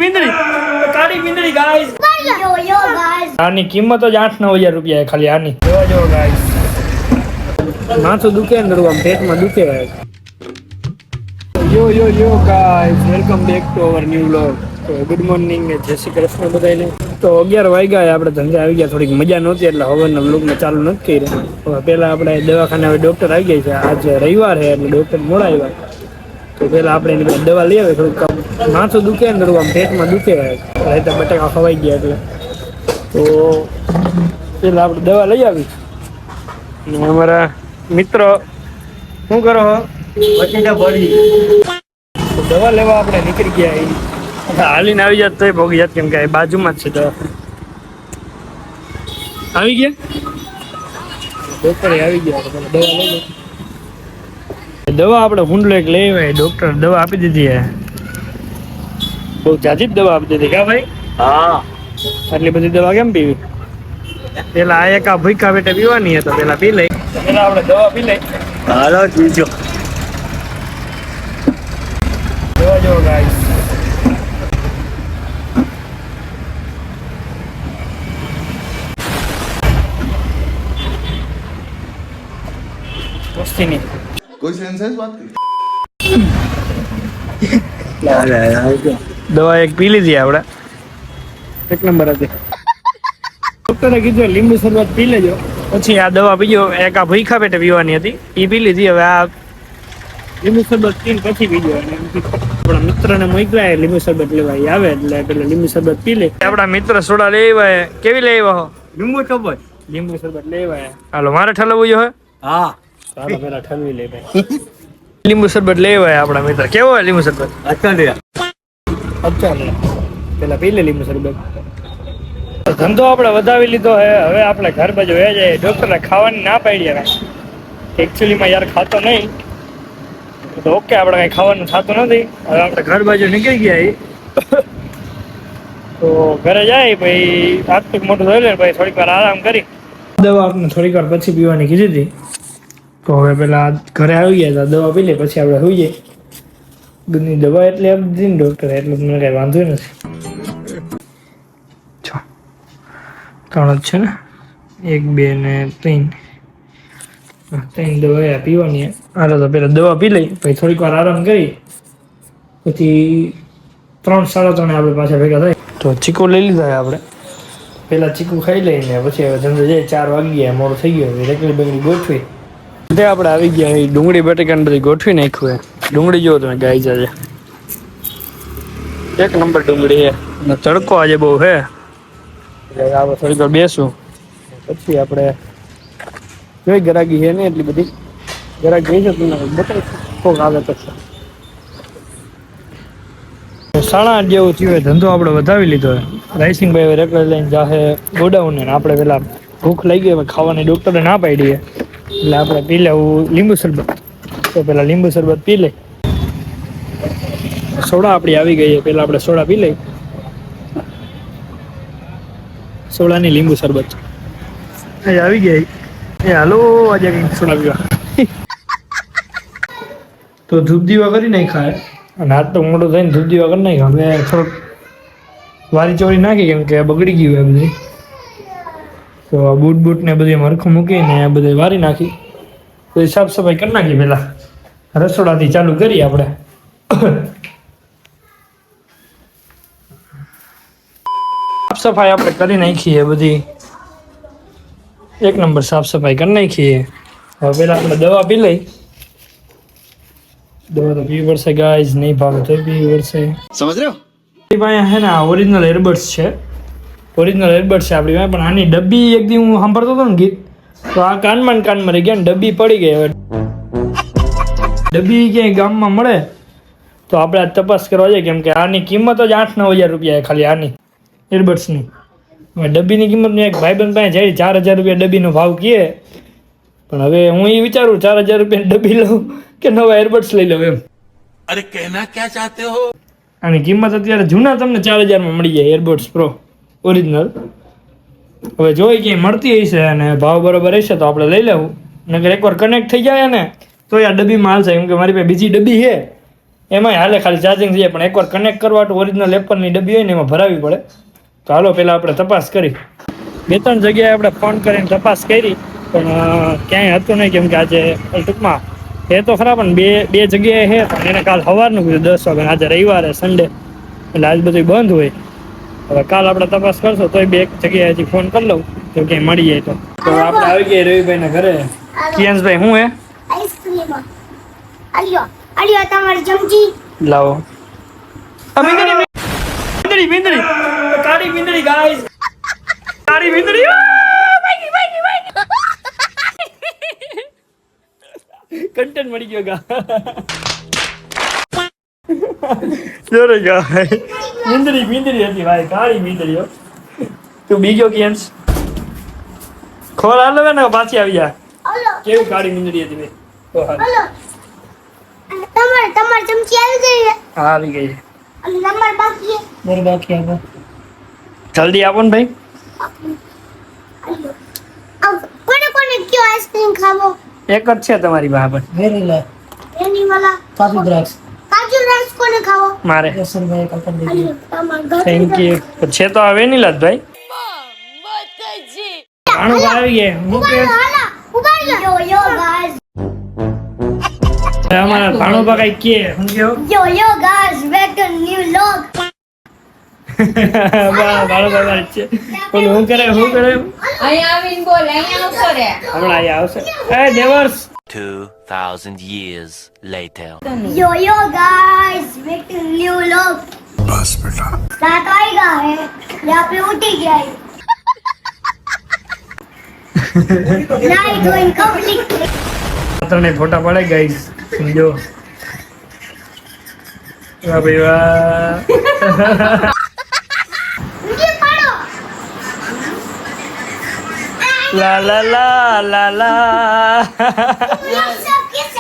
મીંદડી guys આની કિંમત જ 8-9 હજાર રૂપિયા ખાલી આની જો ગાઈસ માથું દુખે ને આમ પેટમાં દુખે યો guys welcome back to our new vlog તો ગુડ મોર્નિંગ ને જય શ્રી કૃષ્ણ બધાને તો 11 વાગ્યા આપણે ધંધે આવી ગયા થોડીક મજા નહોતી એટલે હવારના વ્લોગને ચાલુ નથી કર્યો પહેલા આપણે દવાખાને હવે ડોક્ટર આવી ગયા છે આજે રવિવાર છે એટલે ડોક્ટર મોડા આવ્યા તો પહેલા આપણે એની દવા લઈ આવે થોડુંક માથું દુખે ને થોડુંક આમ પેટમાં દુખે રાયતા બટાકા ખવાઈ ગયા એટલે તો પહેલા આપણે દવા લઈ આવી અને અમારા મિત્ર શું કરો દવા લેવા આપણે નીકળી ગયા હાલીને આવી જાત તો ભોગી જાત કેમ કે બાજુમાં જ છે દવા આવી ગયા ડોક્ટરે આવી ગયા દવા લઈ દવા આપણે હુંડલો એક લઈ આવ્યા ડોક્ટર દવા આપી દીધી હે બહુ જાજી જ દવા આપી દીધી કા ભાઈ હા આટલી બધી દવા કેમ પીવી પેલા આ એક આ ભૂખા પેટે પીવાની તો પેલા પી લઈ પેલા આપણે દવા પી લઈ હાલો પીજો દવા જો ગાઈસ મસ્તી નહીં कोई सेंस है इस बात की દવા એક પી લીધી આપણે એક નંબર હતી ડોક્ટરે કીધું લીંબુ શરબત પી લેજો પછી આ દવા પીજો એક આ ભૂખા પેટે પીવાની હતી એ પી લીધી હવે આ લીંબુ શરબત પીને પછી પીજો આપણા મિત્રને મોકલા લીંબુ શરબત લેવા આવે એટલે પેલા લીંબુ શરબત પી લે આપણા મિત્ર સોડા લઈ આવ્યા કેવી લઈ આવ્યા લીંબુ શરબત લઈ આવ્યા હાલો મારે ઠલવવું જો હા ચાલો પેલા ઠલવી લે ભાઈ લીંબુ શરબત લઈ આવ્યા આપણા મિત્ર કેવો હોય લીંબુ શરબત અચ્છા પેલા પી લે લીંબુ શરબત ધંધો આપણે વધાવી લીધો હે હવે આપણે ઘર બાજુ વહી જાય ડોક્ટરે ખાવાની ના પાડી યાર એકચ્યુઅલીમાં યાર ખાતો નહીં તો ઓકે આપણે કઈ ખાવાનું થતું નથી હવે આપણે ઘર બાજુ નીકળી ગયા તો ઘરે જાય ભાઈ આટલું મોટું થઈ લે ભાઈ થોડીક વાર આરામ કરી દવા આપણે થોડીક વાર પછી પીવાની કીધી હતી તો હવે પેલા ઘરે આવી ગયા દવા પી લે પછી આપણે હોઈ જાય દૂધની દવા એટલે આપી દીધી ને ડોક્ટરે એટલે મને કઈ વાંધો નથી 3 જ છે ને 1 2 ને 3 દવા પીવાની હાલો તો પેલા દવા પી લઈ પછી થોડીક વાર આરામ કરી પછી 3-3:30 આપણે પાછા ભેગા થાય તો ચીકુ લઈ લીધા આપણે પેલા ચીકુ ખાઈ લઈને પછી હવે ધંધો જાય 4 વાગી ગયા મોડું થઈ ગયું રેકડી બેકડી ગોઠવી તે આપણે આવી ગયા ડુંગળી બટેકાને બધી ગોઠવી નાખ્યું ડુંગળી જો તમે ગાઈ જાય એક નંબર ડુંગળી છે અને તડકો આજે બહુ છે એટલે આપણે થોડીક વાર બેસું પછી આપણે જોઈ ગરાગી છે ને એટલી બધી ગરાગ ગઈ છે તું બતાવી કોક આવે તો 8:30 જેવું થયું ધંધો આપણે વધાવી લીધો રાઈસિંગભાઈ હવે રેકડા લઈને જાહે ગોડાઉન ને આપણે પેલા ભૂખ લાગી ગઈ ખાવાની ડોક્ટરે ના પાડી એટલે આપણે પી લેવું લીંબુ શરબત તો પેલા લીંબુ શરબત પી લઈ સોડા આપણી આવી ગઈ પેલા આપણે સોડા પી લઈ સોડાની લીંબુ શરબત એ આવી ગઈ એ હાલો આજે કંઈક સોડા પીવા તો ધૂપ દીવા કરી નાખ્યા અને હાથ તો મોટું થઈને ધૂપ દીવા કરી નાખ્યા હવે થોડુંક વારી ચોરી નાખી કેમ કે બગડી ગયું એ બધી તો બૂટ ને બધી હરખું મૂકીને આ બધી વારી નાખી તો સાફ સફાઈ કરી નાખી પેલા રસોડાથી ચાલુ કરી આપણે સાફ સફાઈ આપણે કરી નાખીએ બધી એક નંબર સાફ સફાઈ કરી નાખીએ હવે પેલા આપણે દવા પી લઈ દવા તો પીવી પડશે ગાઈઝ નહીં ભાવે તો પીવી પડશે समझ रहे हो પાસે છે ને ઓરિજિનલ એરબડ્સ છે ઓરિજિનલ એરબડ્સ છે આપણી પાસે પણ આની ડબ્બી એક દી હું સાંભળતો હતો ને ગીત તો આ કાનમાં રહી ગયા ને ડબ્બી પડી ગઈ હવે ડબ્બી ક્યાંય ગામમાં મળે તો આપણે આ તપાસ કરવા જઈએ કેમ કે આની કિંમત જ 8-9 હજાર રૂપિયા ખાલી આની એરબડ્સની હવે ડબ્બીની કિંમત એક ભાઈબંધ પાસે જાય 4,000 રૂપિયા ડબ્બીનો ભાવ કહે પણ હવે હું એ વિચારું 4,000 રૂપિયાની ડબ્બી લઉં કે નવા એરબડ્સ લઈ લઉં એમ अरे कहना क्या चाहते हो આની કિંમત અત્યારે જૂના તમને 4,000માં મળી જાય એરબડ્સ પ્રો ઓરિજિનલ હવે જોઈ ક્યાંય મળતી હશે અને ભાવ બરોબર હશે તો આપણે લઈ લેવું નકર એકવાર કનેક્ટ થઈ જાય ને તો આ ડબ્બીમાં હાલશે કેમ કે મારી પાસે બીજી ડબ્બી છે એમાંય હાલે ખાલી ચાર્જિંગ થઈ જાય, પણ એકવાર કનેક્ટ કરવા તો ઓરિજિનલ એપલની ડબ્બી હોય ને એમાં ભરાવી પડે. તો હાલો પહેલાં આપણે તપાસ કરી. 2-3 જગ્યાએ આપણે ફોન કરીને તપાસ કરી, પણ ક્યાંય હતું નહીં. કેમ કે આજે ટૂંકમાં એ તો ખરા, પણ બે જગ્યાએ છે, પણ એને કાલ સવારનું કીધું 10 વાગે. આજે રવિવારે સન્ડે એટલે આજ બધું બંધ હોય. હવે કાલ આપણે તપાસ કરશો તોય 2 જગ્યાએ હજી ફોન કરી લઉં તો ક્યાંય મળી જાય તો. તો આપણે આવી ગયા રવિભાઈના ઘરે. કિયાંશભાઈ શું હે? આઈસ્ક્રીમ આલ્યો તમારી ચમચી લાવો. મીંદડી કાળી મીંદડી ગાઈસ, કાળી મીંદડી. કન્ટેન્ટ મળી ગયો ગા. જોરે ગાય મીંદડી હતી ભાઈ, કાળી મીંદડીઓ. તું બીજો કેમ્સ ખોલ હાલ ને પાછી આવી જા. ઓલો કેવી કાળી મીંદડી હતી ભાઈ. તો હાલ ઓલો તમારી ચમચી આવી ગઈ છે હા આવી ગઈ. અને નંબર બાકી છે મોર બાકી આપો, જલ્દી આપો ને ભાઈ. આલ્યો કોને કયો આઈસ્ક્રીમ ખાવો એક જ છે તમારી બહાર. વેરીલા એની વાલા કાજુ દ્રાક્ષ કાજુ રસ કોને ખાવો મારે કેસરભાઈ કલ્પન દીદી આલ્યો તમાર ઘર થેન્ક યુ. છે તો હવે નહીં લાદ ભાઈ. ભાણું આવી ગયા. હું કે યો યો ગાઈસ અમારા ભાણું બા કઈ કે હું કયો yo guys back to new vlog ભાણું બા છે. બોલ હું કરે અહીંયા આવીને બોલ, અહીંયા આવશો રે. હમણાં અહીંયા આવશે. એ દેવર્સ 2,000 years later. યો गाइस बैक टू न्यू लोग बस बेटा रात आएगा है यहाँ पे उठी गया है नाइट गोइंग कंप्लीट ત્રણે ફોટા પડે ગાઈસ સમજો. વાહ ભાઈ વાહ. मुझे पढ़ो લા લા લા લા લા. ये सब किस